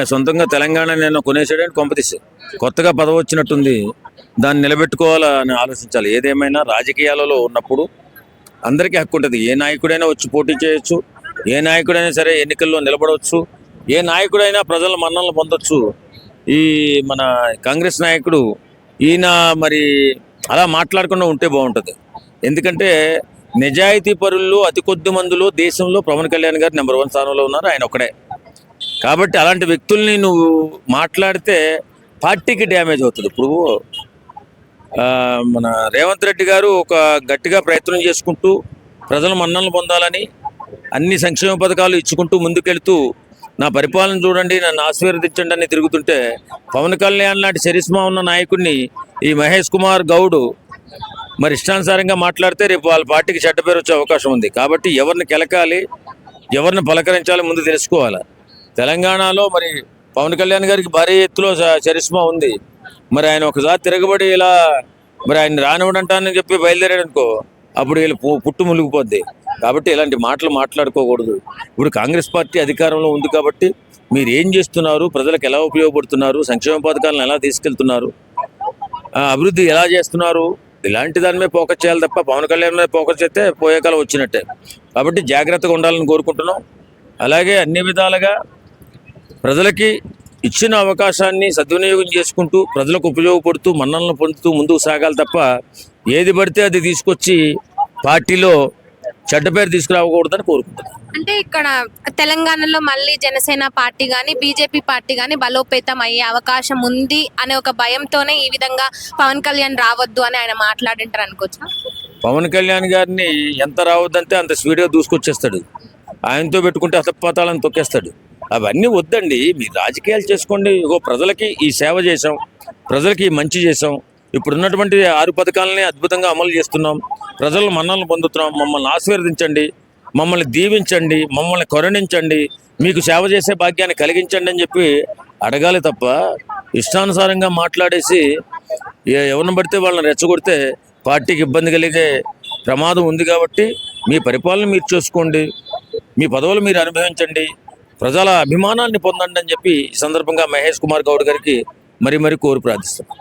సొంతంగా తెలంగాణ నేను కొనేసాడని కొంపతీసి కొత్తగా పదవి వచ్చినట్టుంది. దాన్ని నిలబెట్టుకోవాలని ఆలోచించాలి. ఏదేమైనా రాజకీయాలలో ఉన్నప్పుడు అందరికీ హక్కు ఉంటుంది. ఏ నాయకుడైనా వచ్చి పోటీ చేయొచ్చు, ఏ నాయకుడైనా సరే ఎన్నికల్లో నిలబడవచ్చు, ఏ నాయకుడైనా ప్రజల మన్ననలు పొందొచ్చు. ఈ మన కాంగ్రెస్ నాయకుడు ఈయన మరి అలా మాట్లాడకుండా ఉంటే బాగుంటుంది. ఎందుకంటే నిజాయితీ పరుల్లో అతి కొద్ది మందిలో దేశంలో పవన్ కళ్యాణ్ గారు నెంబర్ 1 స్థానంలో ఉన్నారు. ఆయన ఒక్కడే. కాబట్టి అలాంటి వ్యక్తుల్ని నువ్వు మాట్లాడితే పార్టీకి డ్యామేజ్ అవుతుంది. ఇప్పుడు మన రేవంత్ రెడ్డి గారు ఒక గట్టిగా ప్రయత్నం చేసుకుంటూ ప్రజల మన్ననలు పొందాలని అన్ని సంక్షేమ పథకాలు ఇచ్చుకుంటూ ముందుకెళ్తూ నా పరిపాలన చూడండి, నన్ను ఆశీర్వదించండి అని తిరుగుతుంటే పవన్ కళ్యాణ్ లాంటి చరిస్మా ఉన్న నాయకుడిని ఈ మహేష్ కుమార్ గౌడ్ మరి ఇష్టానుసారంగా మాట్లాడితే రేపు వాళ్ళ పార్టీకి చెడ్డ పేరు వచ్చే అవకాశం ఉంది. కాబట్టి ఎవరిని కెలకాలి, ఎవరిని పలకరించాలి ముందు తెలుసుకోవాలి. తెలంగాణలో మరి పవన్ కళ్యాణ్ గారికి భారీ ఎత్తులో చరిస్మా ఉంది. మరి ఆయన ఒకసారి తిరగబడి ఇలా మరి ఆయన రానివ్వడంటానని చెప్పి బయలుదేరాడు అనుకో, అప్పుడు వీళ్ళు పుట్టు మునిగిపోద్ది. కాబట్టి ఇలాంటి మాటలు మాట్లాడుకోకూడదు. ఇప్పుడు కాంగ్రెస్ పార్టీ అధికారంలో ఉంది కాబట్టి మీరు ఏం చేస్తున్నారు, ప్రజలకు ఎలా ఉపయోగపడుతున్నారు, సంక్షేమ పథకాలను ఎలా తీసుకెళ్తున్నారు, అభివృద్ధి ఎలా చేస్తున్నారు, ఇలాంటి దాని మీద ఫోకస్ చేయాలి తప్ప పవన్ కళ్యాణ్ మీద ఫోకస్ చేస్తే పోయే కాలం వచ్చినట్టే. కాబట్టి జాగ్రత్తగా ఉండాలని కోరుకుంటున్నాం. అలాగే అన్ని విధాలుగా ప్రజలకి ఇచ్చిన అవకాశాన్ని సద్వినియోగం చేసుకుంటూ ప్రజలకు ఉపయోగపడుతూ మన్ననలు పొందుతూ ముందుకు సాగాలి తప్ప ఏది పడితే అది తీసుకొచ్చి పార్టీలో చెడ్డ పేరు తీసుకురాకూడదని కోరుకుంటున్నాను. అంటే ఇక్కడ తెలంగాణలో మళ్ళీ జనసేన పార్టీ కానీ బీజేపీ పార్టీ కానీ బలోపేతం అయ్యే అవకాశం ఉంది అనే ఒక భయంతోనే ఈ విధంగా పవన్ కళ్యాణ్ రావద్దు అని ఆయన మాట్లాడింటారు అనుకోవచ్చా? పవన్ కళ్యాణ్ గారిని ఎంత రావద్దంటే అంత స్పీడ్గా దూసుకొచ్చేస్తాడు. ఆయనతో పెట్టుకుంటే అతపాతాలను తొక్కేస్తాడు. అవన్నీ వద్దండి. మీరు రాజకీయాలు చేసుకోండి. ప్రజలకి ఈ సేవ చేసాం, ప్రజలకి ఈ మంచి చేసాం, ఇప్పుడున్నటువంటి 6 పథకాలని అద్భుతంగా అమలు చేస్తున్నాం, ప్రజల మన్ననలు పొందుతున్నాం. మమ్మల్ని ఆశీర్వదించండి, మమ్మల్ని దీవించండి, మమ్మల్ని కరుణించండి, మీకు సేవ చేసే భాగ్యాన్ని కలిగించండి అని చెప్పి అడగాలి తప్ప ఇష్టానుసారంగా మాట్లాడేసి ఎవరిని పడితే వాళ్ళని రెచ్చగొడితే పార్టీకి ఇబ్బంది కలిగే ప్రమాదం ఉంది. కాబట్టి మీ పరిపాలన మీరు చూసుకోండి, మీ పదవులు మీరు అనుభవించండి, ప్రజల అభిమానాన్ని పొందండి అని చెప్పి ఈ సందర్భంగా మహేష్ కుమార్ గౌడ్ గారికి మరీ కోరి ప్రార్థిస్తున్నాం.